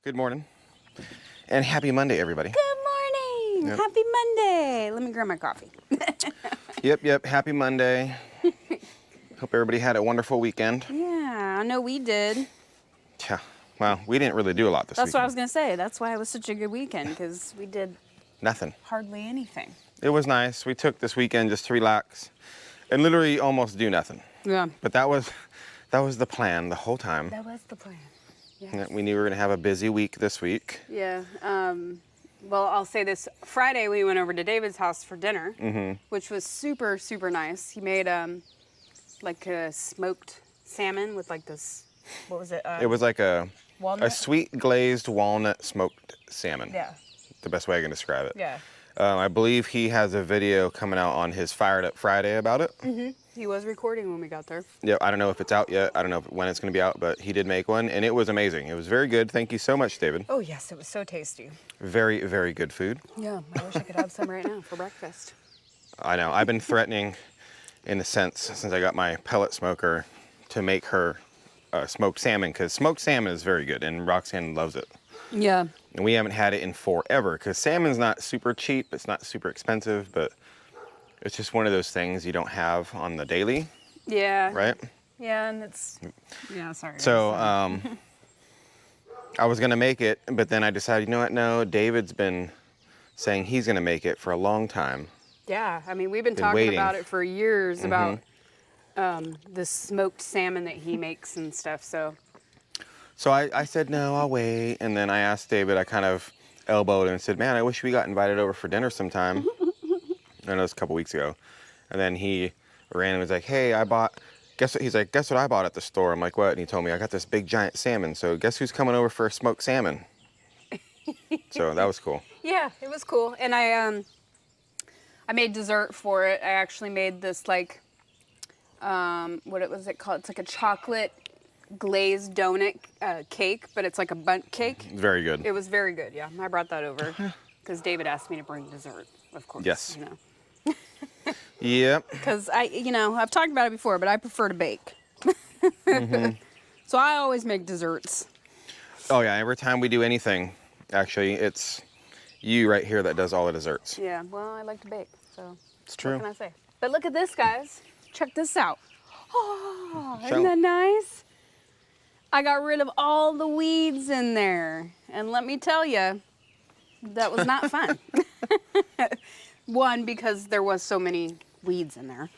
Good morning, and happy Monday, everybody. Good morning. Yep. Happy Monday. Let me grab my coffee. Yep, happy Monday. Hope everybody had a wonderful weekend. Yeah, I know we did. Yeah, well, we didn't really do a lot this That's weekend. what I was going to say. That's why it was such a good weekend, because we did Nothing. hardly anything. It was nice. We took this weekend just to relax and literally almost do nothing. Yeah. But that was the plan the whole time. That was the plan. Yes. Yeah, we knew we were going to have a busy week this week. Yeah. Well, I'll say this. Friday, we went over to David's house for dinner, which was super, super nice. He made like a smoked salmon with like this, what was it? It was like a Walnut? sweet glazed walnut smoked salmon. Yeah. The best way I can describe it. Yeah. I believe he has a video coming out on his Fired Up Friday about it. He was recording when we got there. Yeah, I don't know if it's out yet. I don't know when it's going to be out, but he did make one, and it was amazing. It was very good. Thank you so much, David. Oh, yes. It was so tasty. Very, very good food. Yeah. I wish I could have some right now for breakfast. I know. I've been threatening, in a sense, since I got my pellet smoker, to make her smoked salmon, because smoked salmon is very good, and Roxanne loves it. Yeah. And we haven't had it in forever, because salmon's not super cheap. It's not super expensive, but it's just one of those things you don't have on the daily, Yeah. right? Yeah, and it's, yeah, sorry. So I was going to make it, but then I decided, you know what, no, David's been saying he's going to make it for a long time. Yeah, I mean, we've been Been talking waiting. about it for years, about the smoked salmon that he makes and stuff, so. So I said, no, I'll wait. And then I asked David, I kind of elbowed and said, man, I wish we got invited over for dinner sometime. I know it was a couple weeks ago. And then he ran and was like, hey, guess what? He's like, guess what I bought at the store? I'm like, what? And he told me, I got this big giant salmon. So guess who's coming over for a smoked salmon? So that was cool. Yeah, it was cool. And I made dessert for it. I actually made this, like, what was it called? It's like a chocolate glazed donut cake, but it's like a bundt cake. Very good. It was very good, yeah. I brought that over because David asked me to bring dessert, of course. Yes. You know. Yep. Because I've talked about it before, but I prefer to bake. So I always make desserts. Oh yeah, every time we do anything, actually, it's you right here that does all the desserts. Yeah, well, I like to bake, so. It's true. What can I say? But look at this, guys. Check this out. Oh, Show. isn't that nice? I got rid of all the weeds in there. And let me tell you, that was not fun. One, because there was so many weeds in there.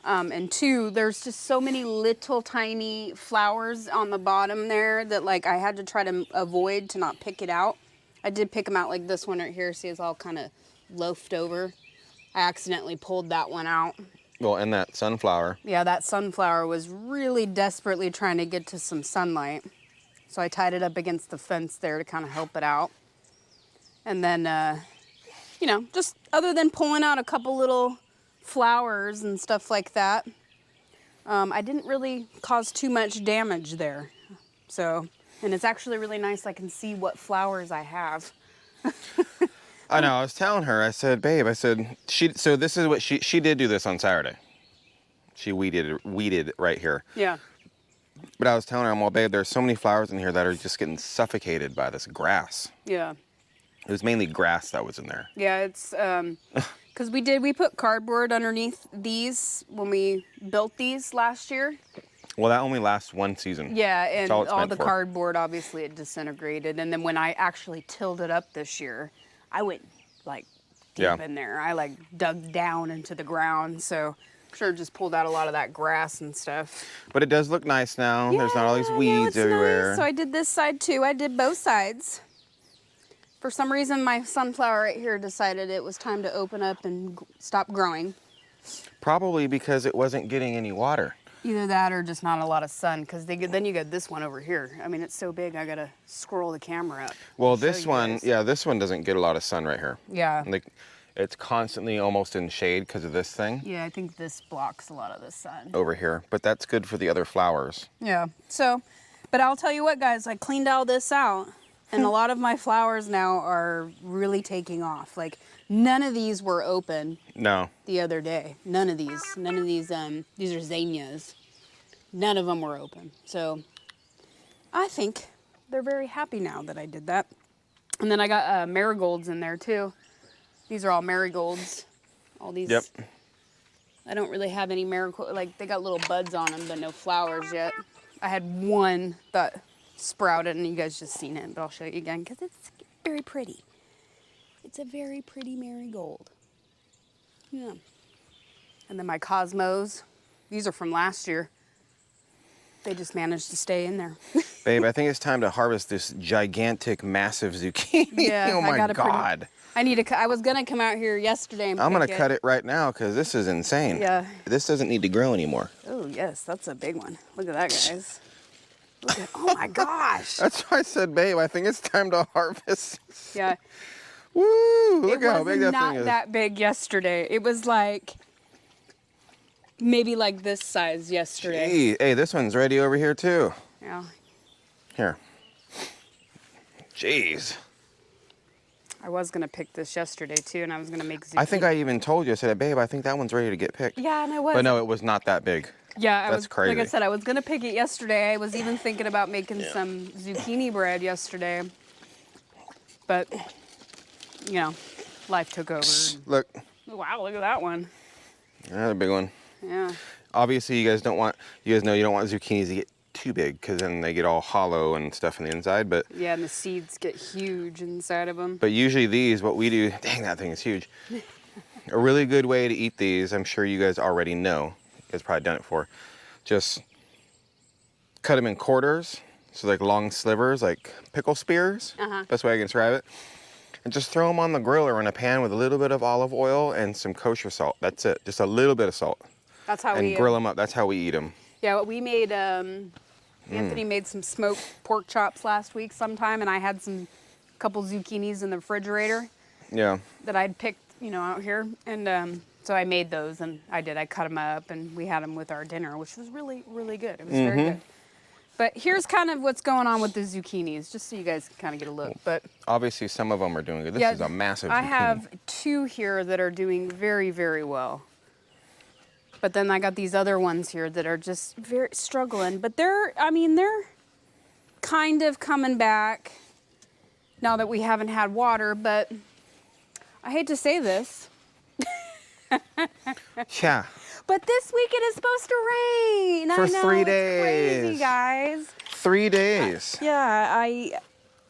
And two, there's just so many little tiny flowers on the bottom there that, like, I had to try to avoid to not pick it out. I did pick them out, like this one right here. See, it's all kind of loafed over. I accidentally pulled that one out. Well, and that sunflower. Yeah, that sunflower was really desperately trying to get to some sunlight. So I tied it up against the fence there to kind of help it out. And then, just other than pulling out a couple little flowers and stuff like that, I didn't really cause too much damage there. So, and it's actually really nice. I can see what flowers I have. I know, I was telling her, I said, babe, so this is what she did do this on Saturday. She weeded right here. Yeah. But I was telling her, well, babe, there's so many flowers in here that are just getting suffocated by this grass. Yeah. It was mainly grass that was in there. Yeah, it's, because we put cardboard underneath these when we built these last year. Well, that only lasts one season. Yeah, and all it's all meant the for. cardboard, obviously, it disintegrated. And then when I actually tilled it up this year, I went, like, deep in there. I, like, dug down into the ground, so sure just pulled out a lot of that grass and stuff. But it does look nice now. There's not all these weeds everywhere. Nice. So I did this side, too. I did both sides. For some reason, my sunflower right here decided it was time to open up and stop growing. Probably because it wasn't getting any water. Either that or just not a lot of sun, because then you got this one over here. I mean, it's so big, I gotta scroll the camera up. Well, and show this you one, guys. yeah, this one doesn't get a lot of sun right here. Yeah. Like, it's constantly almost in shade because of this thing Yeah, I think this blocks a lot of the sun. over here. But that's good for the other flowers. Yeah, so, but I'll tell you what, guys, I cleaned all this out, and a lot of my flowers now are really taking off. Like, none of these were open No. the other day. None of these, these are zinnias. None of them were open. So, I think they're very happy now that I did that. And then I got marigolds in there too. These are all marigolds. All these. Yep. I don't really have any marigold, like they got little buds on them, but no flowers yet. I had one that sprouted, and you guys just seen it, but I'll show you again because it's very pretty. It's a very pretty marigold. Yeah. And then my cosmos, these are from last year. They just managed to stay in there. Babe, I think it's time to harvest this gigantic, massive zucchini. Yeah, oh my I got God. I need to. I was gonna come out here yesterday and I'm pick gonna cut it right now because this is insane. Yeah. This doesn't need to grow anymore. Oh yes, that's a big one. Look at that, guys. Look at, oh my gosh. That's why I said, babe, I think it's time to harvest. Yeah. Woo! Look It how was big that not thing is. that big yesterday. It was like maybe like this size yesterday. Gee, hey, this one's ready over here too. Yeah. Here. Jeez. I was gonna pick this yesterday too, and I was gonna make zucchini. I think I even told you, I said, babe, I think that one's ready to get picked. Yeah, and I was. But no, it was not that big. Yeah, I That's was. crazy. Like I said, I was gonna pick it yesterday. I was even thinking about making some zucchini bread yesterday, but you know, life took over. Look, Wow, look at that one. another big one. Yeah. Obviously, you guys know you don't want zucchinis to get too big because then they get all hollow and stuff on the inside. But Yeah, and the seeds get huge inside of them. But usually these, what we do, dang, that thing is huge. A really good way to eat these, I'm sure you guys already know. You guys probably done it before. Just cut them in quarters, so like long slivers, like pickle spears. Best way I can describe it. And just throw them on the grill or in a pan with a little bit of olive oil and some kosher salt. That's it, just a little bit of salt. That's how And we grill them up. That's how we eat them. Yeah, we made. Anthony made some smoked pork chops last week sometime, and I had a couple zucchinis in the refrigerator Yeah. that I'd picked, out here, and so I made those, and I cut them up, and we had them with our dinner, which was really, really good. It was very good. But here's kind of what's going on with the zucchinis, just so you guys can kind of get a look. But Obviously, some of them are doing good. This is a massive zucchini. I have 2 here that are doing very, very well. But then I got these other ones here that are just very struggling. But they're kind of coming back now that we haven't had water. But I hate to say this. Yeah. But this week it is supposed to rain. For I know, 3 it's days. crazy, guys. 3 days. Yeah,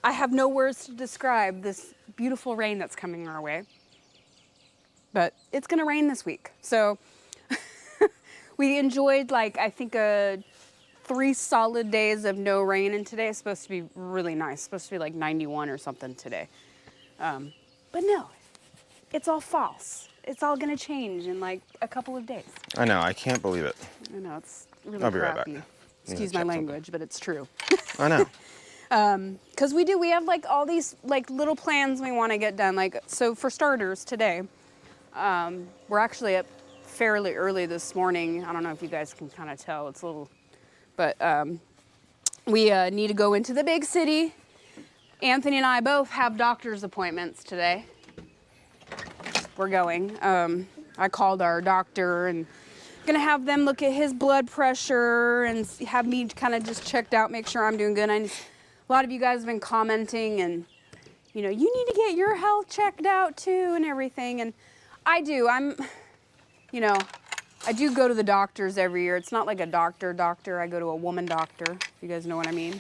I have no words to describe this beautiful rain that's coming our way. But it's going to rain this week. So we enjoyed, I think, 3 solid days of no rain, and today is supposed to be really nice. It's supposed to be like 91 or something today. But no, it's all false. It's all going to change in like a couple of days. I know, I can't believe it. I know, it's really I'll be right crappy. back. Excuse Yeah, my check language, but it's true. I know. Because we have like all these like little plans we want to get done. Like, so for starters today, we're actually up fairly early this morning. I don't know if you guys can kind of tell, it's a little, but we need to go into the big city. Anthony and I both have doctor's appointments today. We're going. I called our doctor and gonna have them look at his blood pressure and have me kind of just checked out, make sure I'm doing good. A lot of you guys have been commenting, and you need to get your health checked out too and everything. And I do. I do go to the doctors every year. It's not like a doctor. I go to a woman doctor, if you guys know what I mean.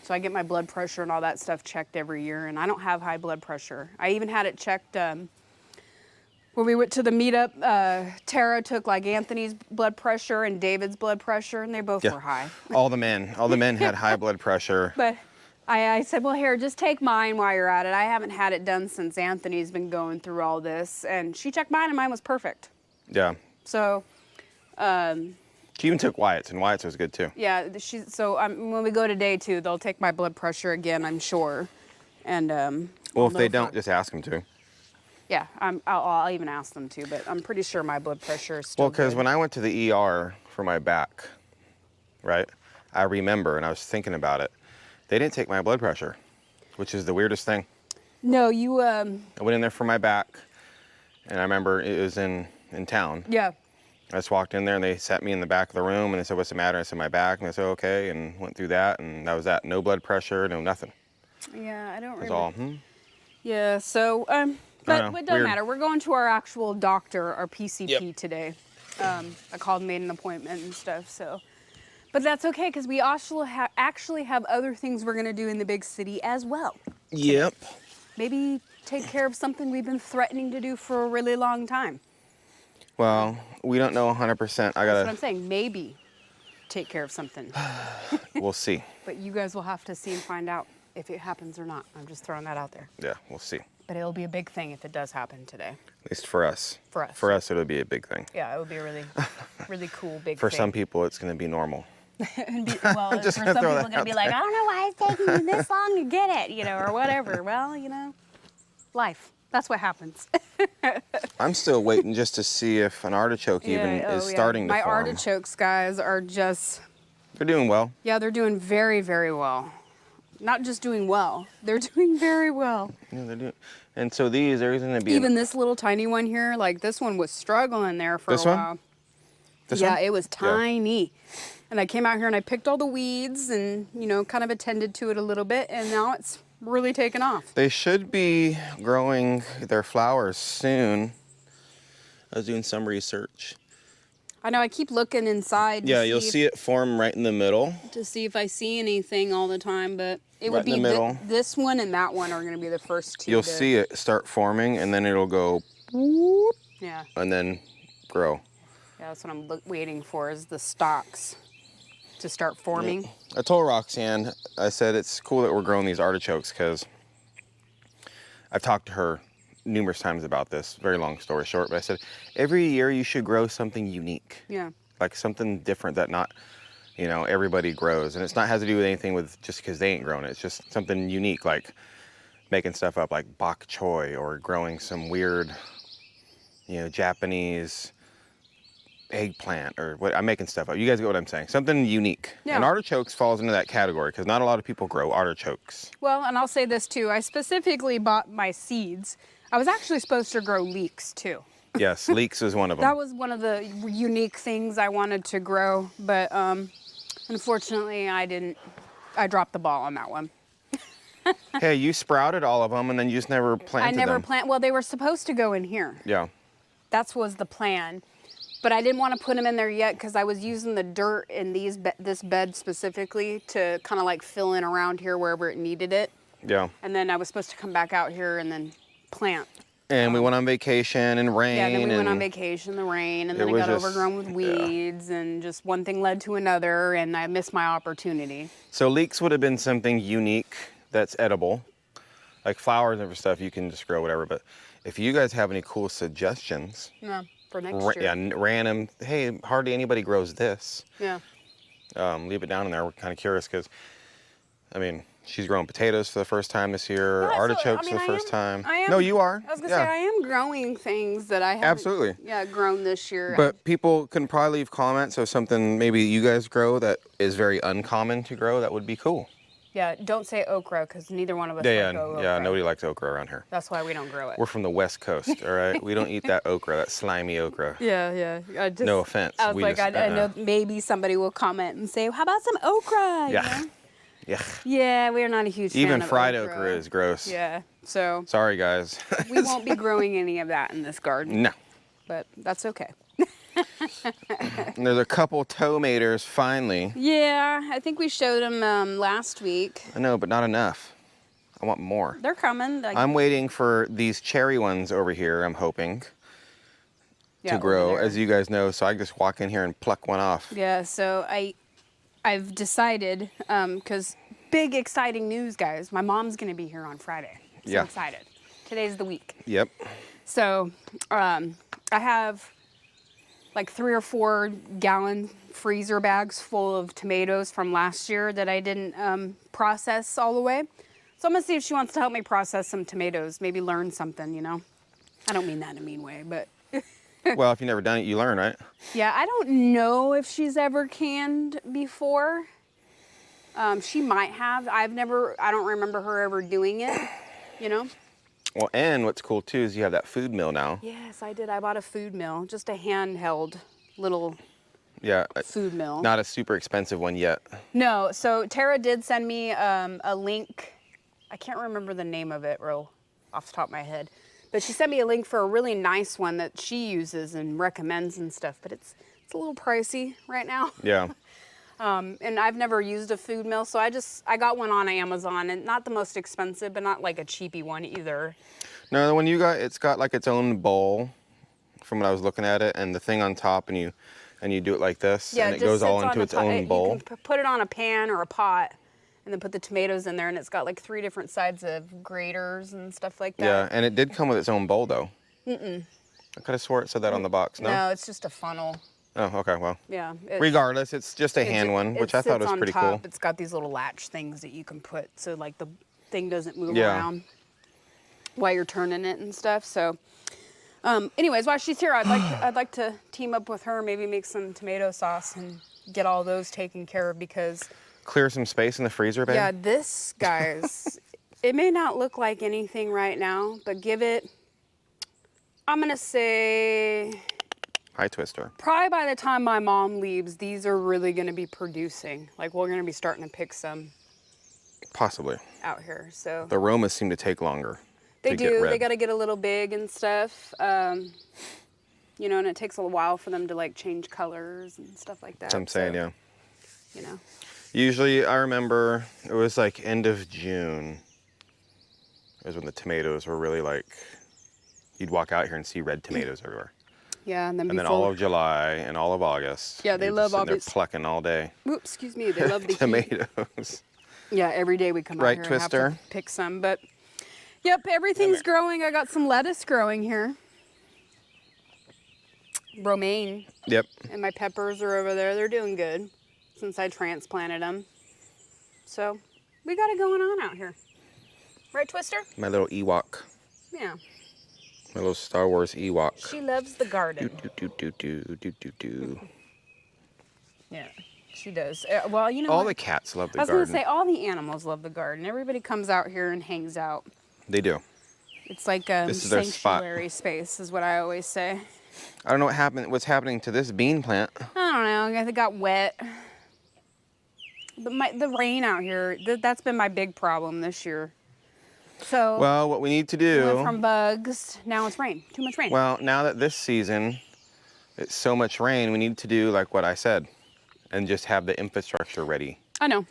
So I get my blood pressure and all that stuff checked every year, and I don't have high blood pressure. I even had it checked when we went to the meetup. Tara took like Anthony's blood pressure and David's blood pressure, and they both were high. All the men had high blood pressure. But I said, well, here, just take mine while you're at it. I haven't had it done since Anthony's been going through all this, and she checked mine, and mine was perfect. Yeah. So, She even took Wyatt's, and Wyatt's was good too. yeah, when we go to day 2, they'll take my blood pressure again, I'm sure. And Well, if they don't, just ask them to. yeah, I'll even ask them to, but I'm pretty sure my blood pressure is still Well, because good. when I went to the ER for my back, right, I remember, and I was thinking about it, they didn't take my blood pressure, which is the weirdest thing. No, you I went in there for my back, and I remember it was in town. yeah. I just walked in there and they sat me in the back of the room and they said, "What's the matter?" I said, "My back." And I said, "Okay," and went through that, and that was that. No blood pressure, no nothing. Yeah, I don't That's remember. all. Yeah, so, but know, it doesn't weird. matter. We're going to our actual doctor, our PCP Yep. today. I called and made an appointment and stuff, so. But that's okay, because we actually have other things we're going to do in the big city as well. Yep. Maybe take care of something we've been threatening to do for a really long time. Well, we don't know 100%. That's what I'm saying. Maybe take care of something. We'll see. But you guys will have to see and find out if it happens or not. I'm just throwing that out there. Yeah, we'll see. But it'll be a big thing if it does happen today. At least for us. For us. For us, it'll be a big thing. Yeah, it would be a really, really cool big For thing. some people, it's going to be normal. Well, for just some gonna people, throw it's that going to be like, I don't know why it's taking you this long to get it, or whatever. Well, life. That's what happens. I'm still waiting just to see if an artichoke is starting to My form. artichokes, guys, are just... They're doing well. Yeah, they're doing very, very well. Not just doing well. They're doing very well. Yeah, they're doing. And so these are going to be... Even this little tiny one here, like this one was struggling there for a while. This yeah, one? it was tiny. And I came out here and I picked all the weeds and, kind of attended to it a little bit. And now it's really taken off. They should be growing their flowers soon. I was doing some research. I know, I keep looking inside. Yeah, you'll see it form right in the middle. To see if I see anything all the time, but it would Right in be the middle. this one and that one are going to be the first two. You'll see it start forming, and then it'll go whoop, Yeah. and then grow. Yeah, that's what I'm waiting for, is the stalks to start forming. I told Roxanne, I said, it's cool that we're growing these artichokes because I've talked to her numerous times about this, very long story short, but I said, every year you should grow something unique. Yeah. Like something different that not, everybody grows. And it's not has to do with anything with just because they ain't grown it. It's just something unique, like making stuff up like bok choy or growing some weird, Japanese eggplant or what. I'm making stuff up. You guys get what I'm saying. Something unique. Yeah. And artichokes falls into that category because not a lot of people grow artichokes. Well, and I'll say this too. I specifically bought my seeds. I was actually supposed to grow leeks too. Yes, leeks is one of them. That was one of the unique things I wanted to grow, but unfortunately I didn't. I dropped the ball on that one. Hey, you sprouted all of them and then you just never planted them. Well, they were supposed to go in here. Yeah. That was the plan. But I didn't want to put them in there yet because I was using the dirt in this bed specifically to kind of like fill in around here wherever it needed it. Yeah. And then I was supposed to come back out here and then plant. And we went on vacation and rain. Yeah, then we went on vacation, the rain, and then it got overgrown with weeds, and just one thing led to another, and I missed my opportunity. So leeks would have been something unique that's edible. Like flowers and stuff, you can just grow whatever. But if you guys have any cool suggestions, Yeah, for next year. yeah, random, hey, hardly anybody grows this. Yeah. Leave it down in there. We're kind of curious because, she's growing potatoes for the first time this year, artichokes for the first time. No, you are. I was going to say, I am growing things that I haven't grown this year. But people can probably leave comments of something maybe you guys grow that is very uncommon to grow. That would be cool. Yeah, don't say okra because neither one of us like okra. Yeah, nobody likes okra around here. That's why we don't grow it. We're from the West Coast, all right? We don't eat that okra, that slimy okra. Yeah. No offense. I was I know maybe somebody will comment and say, how about some okra? Yeah. Yeah. Yeah, we're not a huge fan Even of fried okra is gross. Yeah, so. Sorry, guys. We won't be growing any of that in this garden. No. But that's okay. And there's a couple tomatoes finally. Yeah, I think we showed them last week. I know, but not enough. I want more. They're coming. I'm waiting for these cherry ones over here, I'm hoping, to grow, as you guys know. So I just walk in here and pluck one off. Yeah, so I've decided, because big exciting news, guys. My mom's going to be here on Friday. So excited. Today's the week. Yep. So I have like 3 or 4 gallon freezer bags full of tomatoes from last year that I didn't process all the way. So I'm going to see if she wants to help me process some tomatoes, maybe learn something, I don't mean that in a mean way, but... Well, if you've never done it, you learn, right? Yeah, I don't know if she's ever canned before. She might have. I don't remember her ever doing it, Well, and what's cool too is you have that food mill now. Yes, I did. I bought a food mill, just a handheld little Yeah. food mill. Not a super expensive one yet. No, so Tara did send me a link. I can't remember the name of it real off the top of my head, but she sent me a link for a really nice one that she uses and recommends and stuff, but it's a little pricey right now. Yeah. And I've never used a food mill, so I got one on Amazon, and not the most expensive, but not like a cheapy one either. No, the one you got, it's got like its own bowl from when I was looking at it, and the thing on top, and you do it like this, Yeah, and it just goes all sits on into the its pot. own bowl. You can put it on a pan or a pot, and then put the tomatoes in there, and it's got like 3 different sides of graters and stuff like that. Yeah, and it did come with its own bowl though. I could have swore it said that on the box. No? No, it's just a funnel. Oh, okay, well. Yeah. Regardless, it's just a hand one, which I thought was pretty cool. It's got these little latch things that you can put so like the thing doesn't move Yeah. around while you're turning it and stuff. So anyways, while she's here, I'd like to team up with her, maybe make some tomato sauce and get all those taken care of because Clear some space in the freezer, babe? yeah, this, guys, it may not look like anything right now, but give it, I'm going to say, Hi, Twister. probably by the time my mom leaves, these are really going to be producing. Like, we're going to be starting to pick some Possibly. out here. So The aromas seem to take longer. they to get do. red. They got to get a little big and stuff. You know, and it takes a while for them to like change colors and stuff like that. That's what I'm saying, So, yeah. You know. Usually, I remember it was like end of June. It was when the tomatoes were really like, you'd walk out here and see red tomatoes everywhere. Yeah, and then And then all of July and all of August. Yeah, they you're love just sitting all there these- plucking all day. Oops, excuse me. They love the heat. Tomatoes. Yeah, every day we come out Right, here and have to Twister? pick some. But yep, everything's growing. I got some lettuce growing here. Romaine. Yep. And my peppers are over there. They're doing good since I transplanted them. So we got it going on out here. Right, Twister? My little Ewok. Yeah. My little Star Wars Ewok. She loves the garden. Do. Yeah, she does. Well, you know All what? the cats love the I was garden. going to say, all the animals love the garden. Everybody comes out here and hangs out. They do. It's like a This is their spot. sanctuary space, is what I always say. I don't know what's happening to this bean plant. I don't know. I guess it got wet. But the rain out here, that's been my big problem this year. So, Well, what we need to we went do, from bugs, now it's rain. Too much rain. well, now that this season, it's so much rain, we need to do like what I said and just have the infrastructure ready. I know.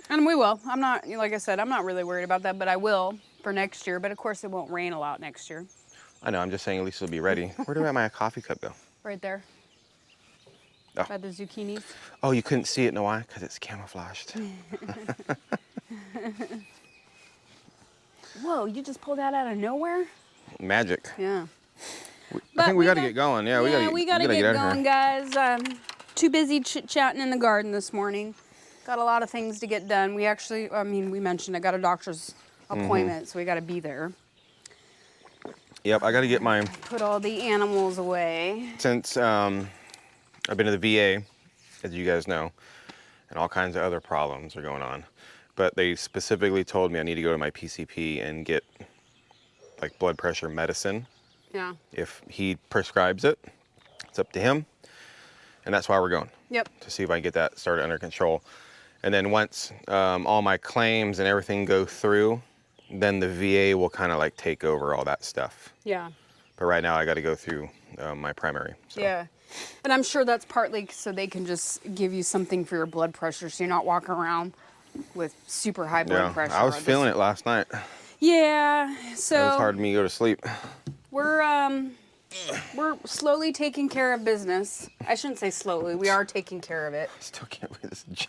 And we will. I'm not, like I said, I'm not really worried about that, but I will for next year. But of course, it won't rain a lot next year. I know, I'm just saying at least it'll be ready. Where did my coffee cup go? Right there. Oh. By the zucchinis. Oh, you couldn't see it, know why? Because it's camouflaged. Whoa, you just pulled that out of nowhere? Magic. Yeah. I think we got to get going. Yeah, we gotta get get out going, of here. guys. Too busy chit-chatting in the garden this morning. Got a lot of things to get done. We actually, we mentioned I got a doctor's appointment, so we got to be there. Yep, I got to get my, Put all the animals away. since I've been to the VA, as you guys know, and all kinds of other problems are going on. But they specifically told me I need to go to my PCP and get like blood pressure medicine. Yeah. If he prescribes it, it's up to him. And that's why we're going. Yep. To see if I can get that started under control. And then once all my claims and everything go through, then the VA will kind of like take over all that stuff. Yeah. But right now I got to go through my primary. So. Yeah. And I'm sure that's partly so they can just give you something for your blood pressure so you're not walking around with super high blood pressure. I was feeling it last night. Yeah. It was So hard for me to go to sleep. we're slowly taking care of business. I shouldn't say slowly. We are taking care of it. Still can't believe this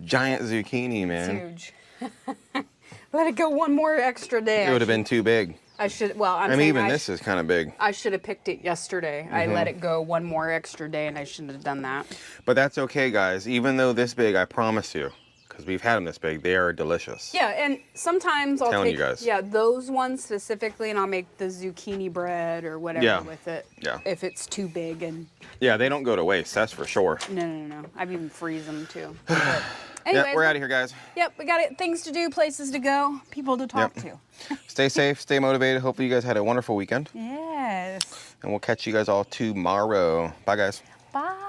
giant zucchini, man. It's huge. Let it go one more extra day. It would have been too big. I should. Well, I'm I mean, saying even this is kind of big. I should have picked it yesterday. I let it go one more extra day, and I shouldn't have done that. But that's okay, guys. Even though this big, I promise you, because we've had them this big, they are delicious. Yeah, and sometimes I'll Telling take you guys. those ones specifically, and I'll make the zucchini bread or whatever with it. Yeah. If it's too big and Yeah, they don't go to waste, that's for sure. no. I've even freeze them too. But anyways, Yeah, we're out of here, guys. Yep, we got things to do, places to go, people to talk to. Stay safe, stay motivated. Hopefully you guys had a wonderful weekend. Yes. And we'll catch you guys all tomorrow. Bye, guys. Bye.